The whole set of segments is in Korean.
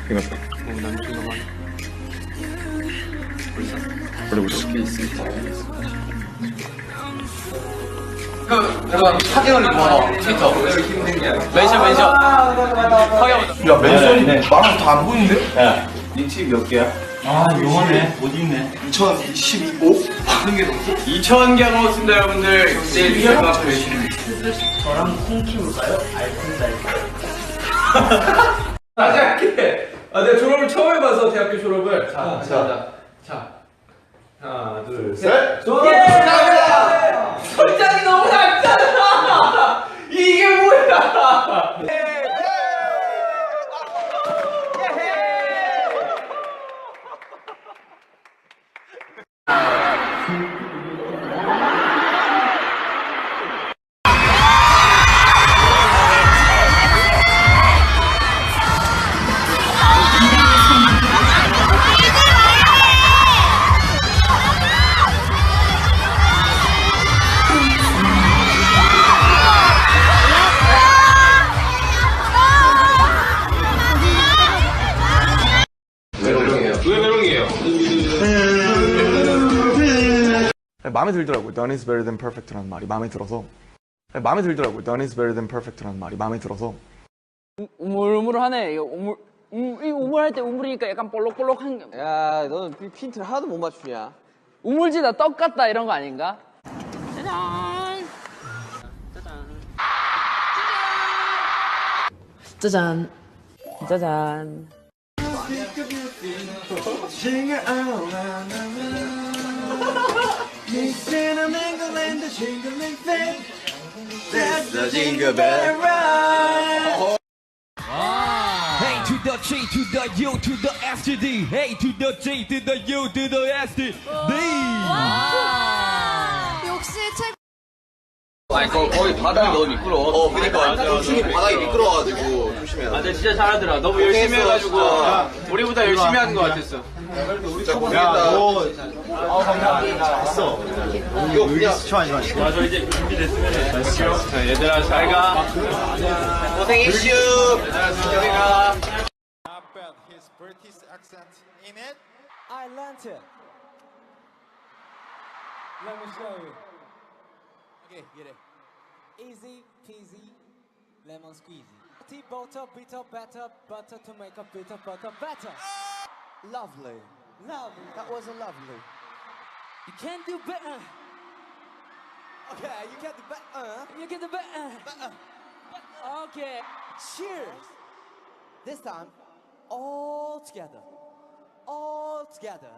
決まった。これ보자. 하경이 뭐 트위터 멘션 하경 야 멘션이 말아서 다 안 보이는데? 야 니티 몇 개야? 아 요만해 못 읽네 2025? 많은 게 넘지? 2000개 먹었습니다 여러분들 내일 이열만큼 열심히 저랑 콩 키울까요? 알콩달콩 다시 할게 내가 졸업을 처음 해봐서 대학교 졸업을 자 하나 둘셋 졸업합니다 손장이 너무 작잖아 이게 뭐야 마음에 들더라고요. Done is better than perfect라는 말이 마음에 들어서. 마음에 들더라고요. Done is better than perfect라는 말이 마음에 들어서. 우물우물하네. 이거 우물할 때 우물이니까 약간 볼록볼록한. 야, 너는 핀트를 하나도 못 맞추냐? 우물지다 떡 같다 이런 거 아닌가? 짜잔. 짜잔. The jingle bell Hey to the G to the U to the S to D. Hey to the G to the U to the S to D. 역시 최고. 아니 거기 바닥이 너무 미끄러워 그니까 바닥이 미끄러워가지고 조심해야 돼 진짜 잘하더라 너무 열심히 해가지고 우리보다 열심히 하는 것 같았어 진짜 고생했다 감사합니다 됐어 이거 그냥 저 이제 준비됐으면 자 얘들아 잘가 고생했슈 얘들아 잘가 his British accent in it. I learned it. Let me show you. Okay, get it. Easy peasy, lemon squeezy. Tea butter, bitter, better, butter to make a bitter, butter better. Lovely, lovely. That was a lovely. You can do better. Okay, you can do better. You can do better. Okay. Cheers. This time, all together. All together.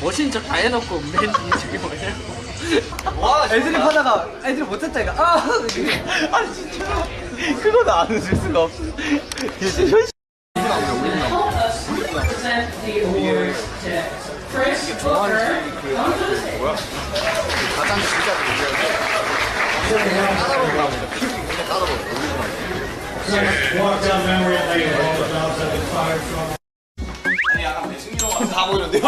멋진 척 다 해놓고 맨 뒤에 저게 뭐냐고. 와 애들이 하다가 애들이 못했다 이거 아니 진짜 그거도 안 웃을 수가 없어 아니 약간 배승기로 다 보이는데요?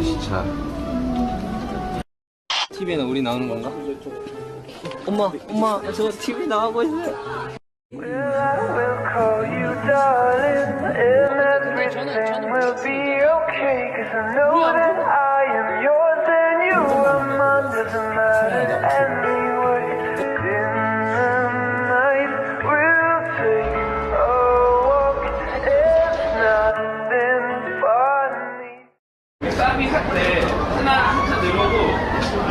진짜. TV에는 우리 나오는 건가? 엄마, 저 TV 나가고 있어요. 쌈이 할 때 하나 한 칸 내려오고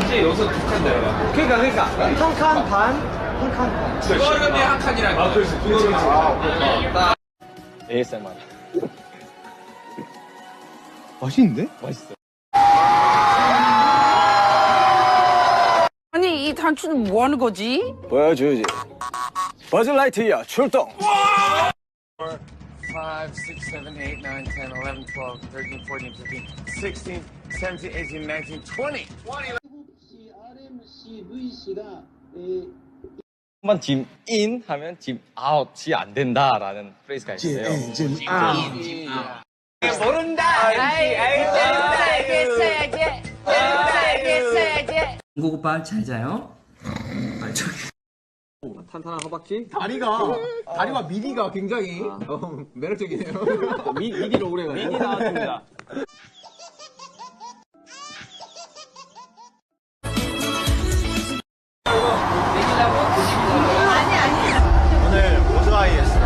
이제 여기서 두 칸 내려가. 그러니까 한 칸 반, 한 칸 반. 두 걸음에 한 칸이라는 거. 그렇지. 두 걸음에. ASMR. 맛있는데? 맛있어. 아니 이 단추는 뭐 하는 거지? 보여주지. 버즈라이트야 출동. 5, 6, 7, 8, 9, 10, 11, 12, 13, 14, 15, 16, 17, 18, 19, 20. 한번 짐인 하면 짐 아웃이 안 된다라는 프레이즈가 있어요. 중국 오빠 잘 자요. 탄탄한 허벅지? 다리와 미디가 굉장히 매력적이네요. 미디로 오래 가요. 미디 나왔습니다. 오늘 오즈아이에스.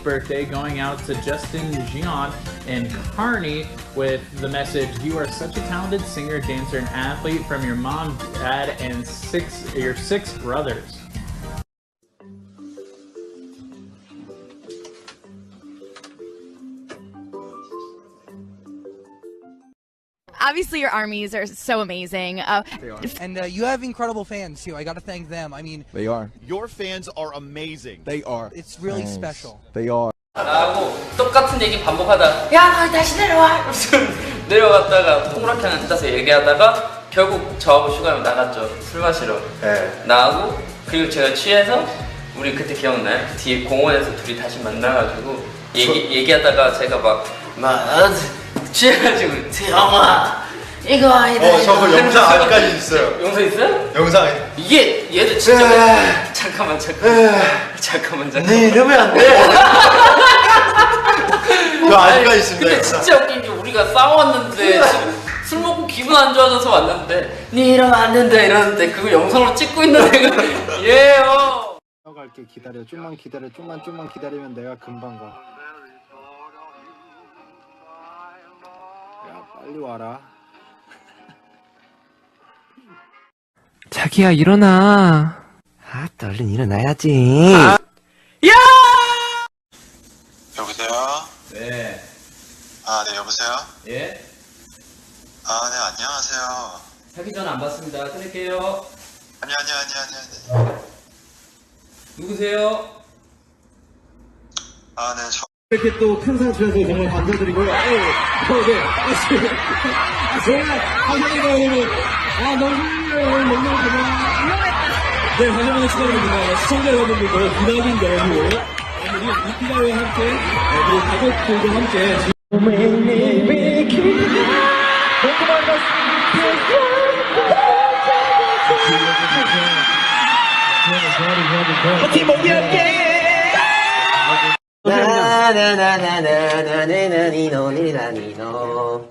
Birthday going out to Justin Jian and Carney with the message, "You are such a talented singer, dancer, and athlete from your mom, dad, and your six brothers." Obviously, your armies are so amazing. And you have incredible fans too. I got to thank them. I mean, They are. Your fans are amazing. They are. it's really special. They are. 나하고 똑같은 얘기 반복하다. 야, 다시 내려와. 내려갔다가 동그랗게 하나 뜯어서 얘기하다가 결국 저하고 슈가랑 나갔죠. 술 마시러. 네. 나하고 그리고 제가 취해서 우리 그때 기억나요? 뒤에 공원에서 둘이 다시 만나가지고 얘기하다가 제가 막 취해가지고 태영아 이거 아니다. 저 그 영상 아직까지 있어요. 영상 있어요? 영상. 이게 얘도 진짜 잠깐만. 네 이러면 안 돼. 그거 아직까지 있습니다. 근데 영상. 진짜 웃긴 게 우리가 싸웠는데 술 먹고 기분 안 좋아져서 왔는데 니 이러면 안 된다 이러는데 그거 영상으로 찍고 있는 애가 얘요. 갈게 기다려. 좀만 기다려. 좀만 기다리면 내가 금방 가. 야 빨리 와라. 자기야 일어나. 얼른 일어나야지. 여보세요? 네. 아, 네, 여보세요? 예? 아, 네, 안녕하세요. 자기 전화 안 받습니다. 끊을게요. 아니. 누구세요? 아, 네, 저. 이렇게 또 큰 상 주셔서 정말 감사드리고요. 네, 감사드리고요. 너무 네, 다시 한번 축하드립니다. 시청자 여러분들도 기다린 여러분, 우리 이피가와 함께, 그리고 가족들과 함께 나나나나나나나나니노 니라니노